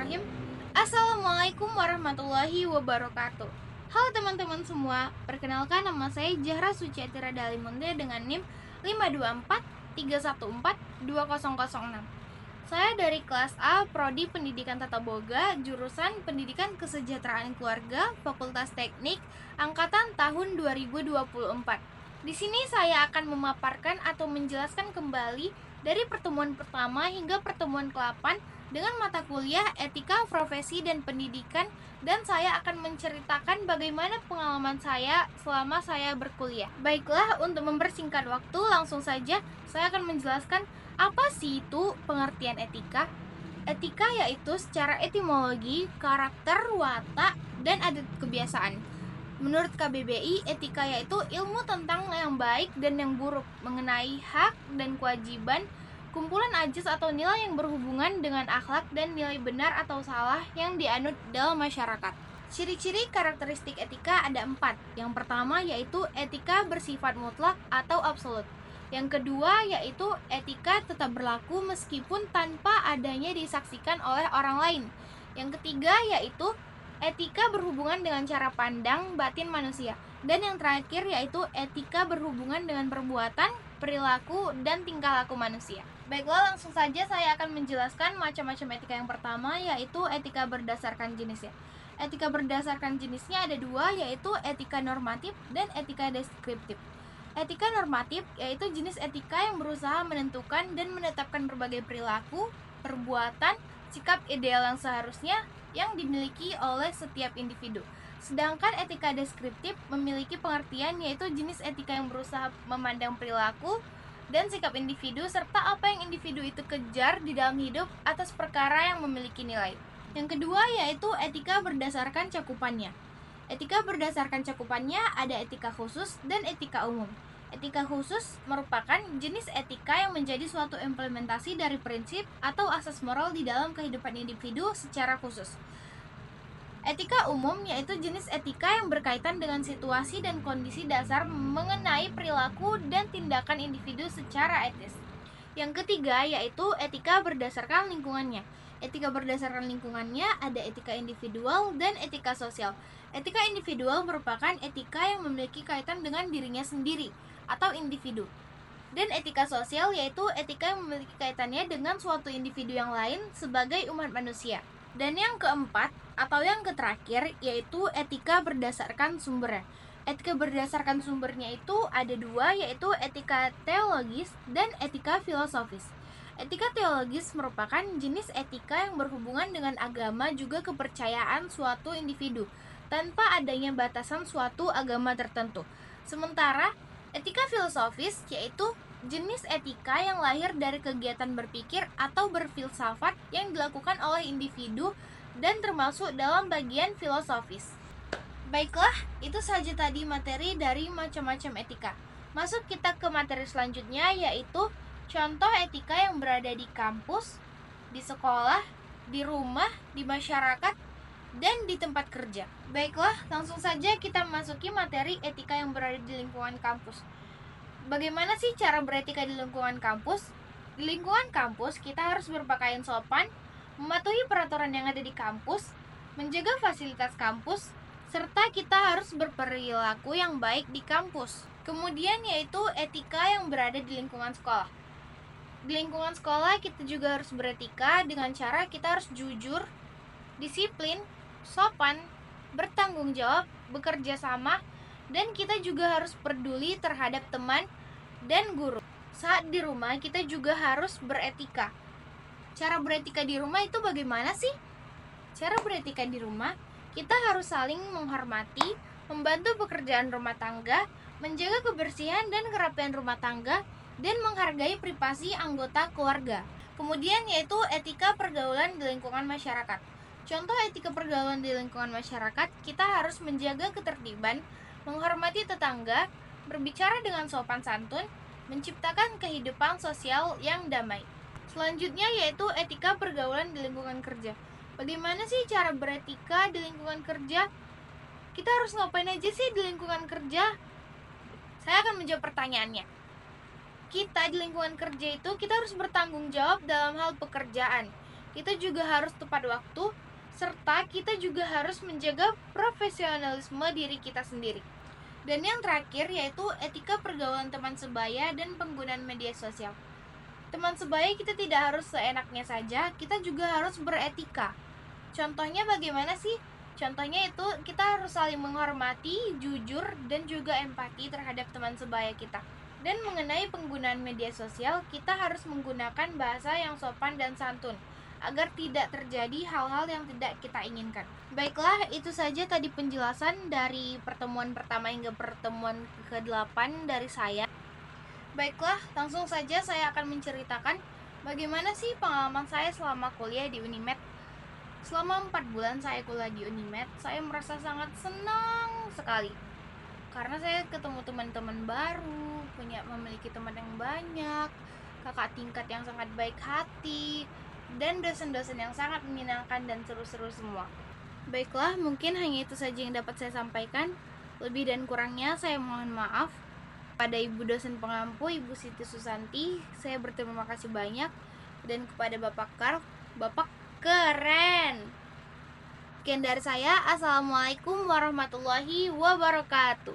Bismillahirrahmanirrahim. Assalamualaikum warahmatullahi wabarakatuh. Halo teman-teman semua, perkenalkan nama saya Zahra Suciatira Dalimunde dengan NIM 52431420006. Saya dari kelas A, Prodi Pendidikan Tata Boga, jurusan Pendidikan Kesejahteraan Keluarga, Fakultas Teknik, angkatan tahun 2024. Di sini saya akan memaparkan atau menjelaskan kembali dari pertemuan pertama hingga pertemuan ke-8 dengan mata kuliah Etika Profesi dan Pendidikan, dan saya akan menceritakan bagaimana pengalaman saya selama saya berkuliah. Baiklah, untuk mempersingkat waktu, langsung saja saya akan menjelaskan apa sih itu pengertian etika. Etika yaitu secara etimologi, karakter, watak, dan adat kebiasaan. Menurut KBBI, etika yaitu ilmu tentang yang baik dan yang buruk, mengenai hak dan kewajiban, kumpulan ajas atau nilai yang berhubungan dengan akhlak dan nilai benar atau salah yang dianut dalam masyarakat. Ciri-ciri karakteristik etika ada 4. Yang pertama yaitu etika bersifat mutlak atau absolut. Yang kedua yaitu etika tetap berlaku meskipun tanpa adanya disaksikan oleh orang lain. Yang ketiga yaitu etika berhubungan dengan cara pandang batin manusia. Dan yang terakhir yaitu etika berhubungan dengan perbuatan, perilaku, dan tingkah laku manusia. Baiklah, langsung saja saya akan menjelaskan macam-macam etika. Yang pertama yaitu etika berdasarkan jenisnya. Etika berdasarkan jenisnya ada 2, yaitu etika normatif dan etika deskriptif. Etika normatif yaitu jenis etika yang berusaha menentukan dan menetapkan berbagai perilaku, perbuatan, sikap ideal yang seharusnya yang dimiliki oleh setiap individu. Sedangkan etika deskriptif memiliki pengertian yaitu jenis etika yang berusaha memandang perilaku dan sikap individu serta apa yang individu itu kejar di dalam hidup atas perkara yang memiliki nilai. Yang kedua yaitu etika berdasarkan cakupannya. Etika berdasarkan cakupannya ada etika khusus dan etika umum. Etika khusus merupakan jenis etika yang menjadi suatu implementasi dari prinsip atau asas moral di dalam kehidupan individu secara khusus. Etika umum yaitu jenis etika yang berkaitan dengan situasi dan kondisi dasar mengenai perilaku dan tindakan individu secara etis. Yang ketiga yaitu etika berdasarkan lingkungannya. Etika berdasarkan lingkungannya ada etika individual dan etika sosial. Etika individual merupakan etika yang memiliki kaitan dengan dirinya sendiri atau individu. Dan etika sosial yaitu etika yang memiliki kaitannya dengan suatu individu yang lain sebagai umat manusia. Dan yang keempat atau yang terakhir yaitu etika berdasarkan sumbernya. Etika berdasarkan sumbernya itu ada 2, yaitu etika teologis dan etika filosofis. Etika teologis merupakan jenis etika yang berhubungan dengan agama juga kepercayaan suatu individu tanpa adanya batasan suatu agama tertentu. Sementara etika filosofis yaitu jenis etika yang lahir dari kegiatan berpikir atau berfilsafat yang dilakukan oleh individu dan termasuk dalam bagian filosofis. Baiklah, itu saja tadi materi dari macam-macam etika. Masuk kita ke materi selanjutnya yaitu contoh etika yang berada di kampus, di sekolah, di rumah, di masyarakat, dan di tempat kerja. Baiklah, langsung saja kita masuki materi etika yang berada di lingkungan kampus. Bagaimana sih cara beretika di lingkungan kampus? Di lingkungan kampus, kita harus berpakaian sopan, mematuhi peraturan yang ada di kampus, menjaga fasilitas kampus, serta kita harus berperilaku yang baik di kampus. Kemudian yaitu etika yang berada di lingkungan sekolah. Di lingkungan sekolah kita juga harus beretika dengan cara kita harus jujur, disiplin, sopan, bertanggung jawab, bekerja sama, dan kita juga harus peduli terhadap teman dan guru. Saat di rumah kita juga harus beretika. Cara beretika di rumah itu bagaimana sih? Cara beretika di rumah, kita harus saling menghormati, membantu pekerjaan rumah tangga, menjaga kebersihan dan kerapian rumah tangga, dan menghargai privasi anggota keluarga. Kemudian yaitu etika pergaulan di lingkungan masyarakat. Contoh etika pergaulan di lingkungan masyarakat, kita harus menjaga ketertiban, menghormati tetangga, berbicara dengan sopan santun, menciptakan kehidupan sosial yang damai. Selanjutnya yaitu etika pergaulan di lingkungan kerja. Bagaimana sih cara beretika di lingkungan kerja? Kita harus ngapain aja sih di lingkungan kerja? Saya akan menjawab pertanyaannya. Kita di lingkungan kerja itu kita harus bertanggung jawab dalam hal pekerjaan. kita juga harus tepat waktu, serta kita juga harus menjaga profesionalisme diri kita sendiri. Dan yang terakhir yaitu etika pergaulan teman sebaya dan penggunaan media sosial. Teman sebaya kita tidak harus seenaknya saja, kita juga harus beretika. Contohnya bagaimana sih? Contohnya itu kita harus saling menghormati, jujur, dan juga empati terhadap teman sebaya kita. Dan mengenai penggunaan media sosial, kita harus menggunakan bahasa yang sopan dan santun agar tidak terjadi hal-hal yang tidak kita inginkan. Baiklah, itu saja tadi penjelasan dari pertemuan pertama hingga pertemuan ke-8 dari saya. Baiklah, langsung saja saya akan menceritakan bagaimana sih pengalaman saya selama kuliah di Unimed. Selama 4 bulan saya kuliah di Unimed, saya merasa sangat senang sekali karena saya ketemu teman-teman baru, memiliki teman yang banyak, kakak tingkat yang sangat baik hati, dan dosen-dosen yang sangat menyenangkan dan seru-seru semua. Baiklah, mungkin hanya itu saja yang dapat saya sampaikan. Lebih dan kurangnya saya mohon maaf. Pada Ibu dosen pengampu, Ibu Siti Susanti, saya berterima kasih banyak. Dan kepada Bapak Karl, Bapak keren. Sekian dari saya. Assalamualaikum warahmatullahi wabarakatuh.